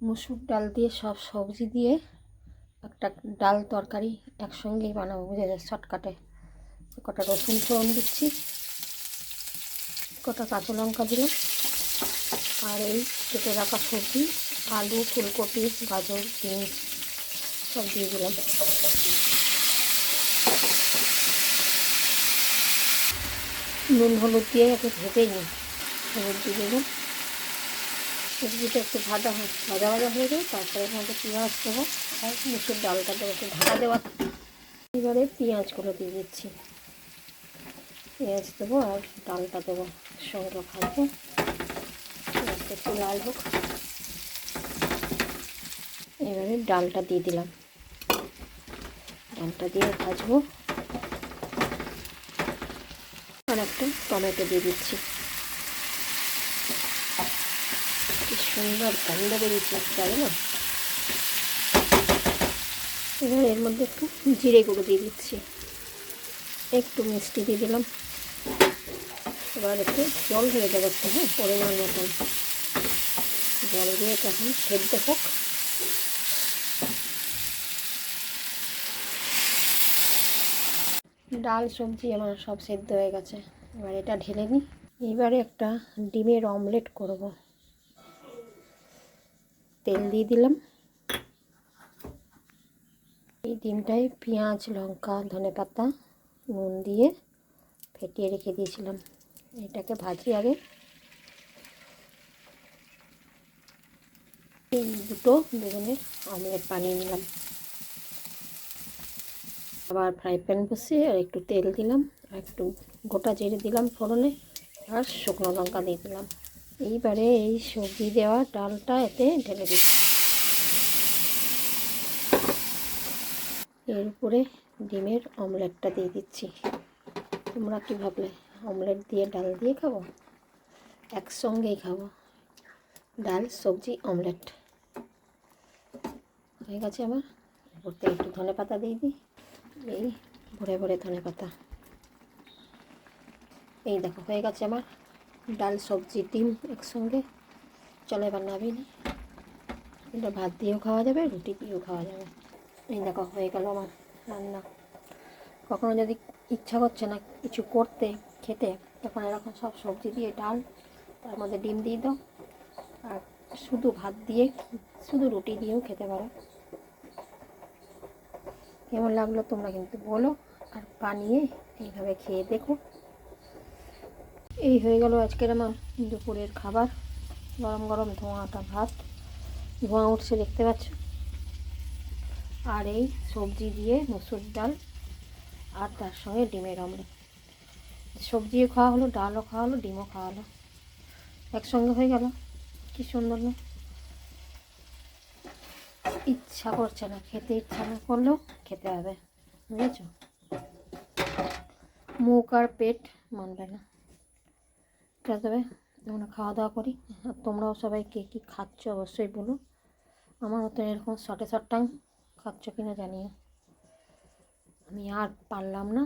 মুসুর ডাল দিয়ে সব সবজি দিয়ে একটা ডাল তরকারি একসঙ্গেই বানাবো, বুঝে যায় শর্টকাটে। কটা রসুন ফোড়ন দিচ্ছি, কটা কাঁচা লঙ্কা দিলাম, আর এই কেটে রাখা সবজি আলু, ফুলকপি, গাজর, বিনস সব দিয়ে দিলাম। নুন হলুদ দিয়ে একটু ভেজে নিই, হলুদ দিয়ে দিলাম। সবজিটা একটু ভাজা ভাজা হয়ে যাবে, তারপরে মধ্যে পেঁয়াজ দেবো আর মুসুর ডালটা দেবো, একটু ঢাকা দেওয়া। এবারে পেঁয়াজগুলো দিয়ে দিচ্ছি, পেঁয়াজ দেবো আর ডালটা দেবো, সঙ্গে ভাজবো, পেঁয়াজটা একটু লাল হোক। এবারে ডালটা দিয়ে দিলাম, ডালটা দিয়ে ভাজবো, আর একটা টমেটো দিয়ে দিচ্ছি। কি সুন্দর গন্ধ বেরিয়েছে, জানো না? এবার এর মধ্যে একটু জিরে গুঁড়ো দিয়ে দিচ্ছি, একটু মিষ্টি দিয়ে দিলাম। এবার একটু জল ঢেলে দেবো, একটু পরিমাণ মতন জল দিয়ে তখন সেদ্ধ হোক। ডাল সবজি আমার সব সেদ্ধ হয়ে গেছে, এবার এটা ঢেলে নিই। এবারে একটা ডিমের অমলেট করব। তেল দিয়ে দিলাম, এই ডিমটায় পেঁয়াজ, লঙ্কা, ধনেপাতা, নুন দিয়ে ফেটিয়ে রেখে দিয়েছিলাম, এটাকে ভাজি আগে। এই দুটো বেগুনের অমলেট বানিয়ে নিলাম। আবার ফ্রাই প্যান বসিয়ে আর একটু তেল দিলাম, আর একটু গোটা জিরে দিলাম ফোড়নে, আর শুকনো লঙ্কা দিয়ে দিলাম। এইবারে এই সবজি দেওয়া ডালটা এতে ঢেলে দিচ্ছি। এর উপরে ডিমের অমলেটটা দিয়ে দিচ্ছি। তোমরা কী ভাবলে অমলেট দিয়ে ডাল দিয়ে খাবো? একসঙ্গেই খাবো, ডাল সবজি অমলেট হয়ে গেছে আমার। উপর থেকে একটু ধনেপাতা দিয়ে দিই, এই ভরে ভরে ধনেপাতা। এই দেখো হয়ে গেছে আমার ডাল সবজি ডিম একসঙ্গে। চলো এবার নামিয়ে নিই, এটা ভাত দিয়েও খাওয়া যাবে, রুটি দিয়েও খাওয়া যাবে। এই দেখো হয়ে গেল আমার রান্না। কখনো যদি ইচ্ছা করছে না কিছু করতে খেতে, তখন এরকম সব সবজি দিয়ে ডাল, তার মধ্যে ডিম দিয়ে দাও, আর শুধু ভাত দিয়ে, শুধু রুটি দিয়েও খেতে পারো। কেমন লাগলো তোমরা কিন্তু বলো, আর বানিয়ে এইভাবে খেয়ে দেখো। এই হয়ে গেল আজকের আমার দুপুরের খাবার। গরম গরম ধোঁয়াটা ভাত, ধোঁয়া উঠছে দেখতে পাচ্ছ, আর এই সবজি দিয়ে মুসুর ডাল, আর তার সঙ্গে ডিমের অমলেট। সবজিও খাওয়া হলো, ডালও খাওয়া হলো, ডিমও খাওয়া হলো, একসঙ্গে হয়ে গেল। কি সুন্দর না? ইচ্ছা করছে না খেতে, ইচ্ছা না করলেও খেতে হবে, বুঝেছ? মুখ আর পেট মানবে না। তবে আমরা খাওয়া দাওয়া করি, আর তোমরাও সবাই কে কী খাচ্ছ অবশ্যই বলো। আমার মতন এরকম শর্টে শর্টাং খাচ্ছ কিনা জানিও। আমি আর পারলাম না,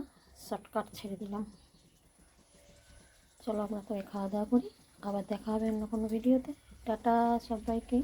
শর্টকাট ছেড়ে দিলাম। চলো আমরা তো খাওয়া দাওয়া করি, আবার দেখা হবে অন্য কোনো ভিডিওতে। টাটা সবাইকে।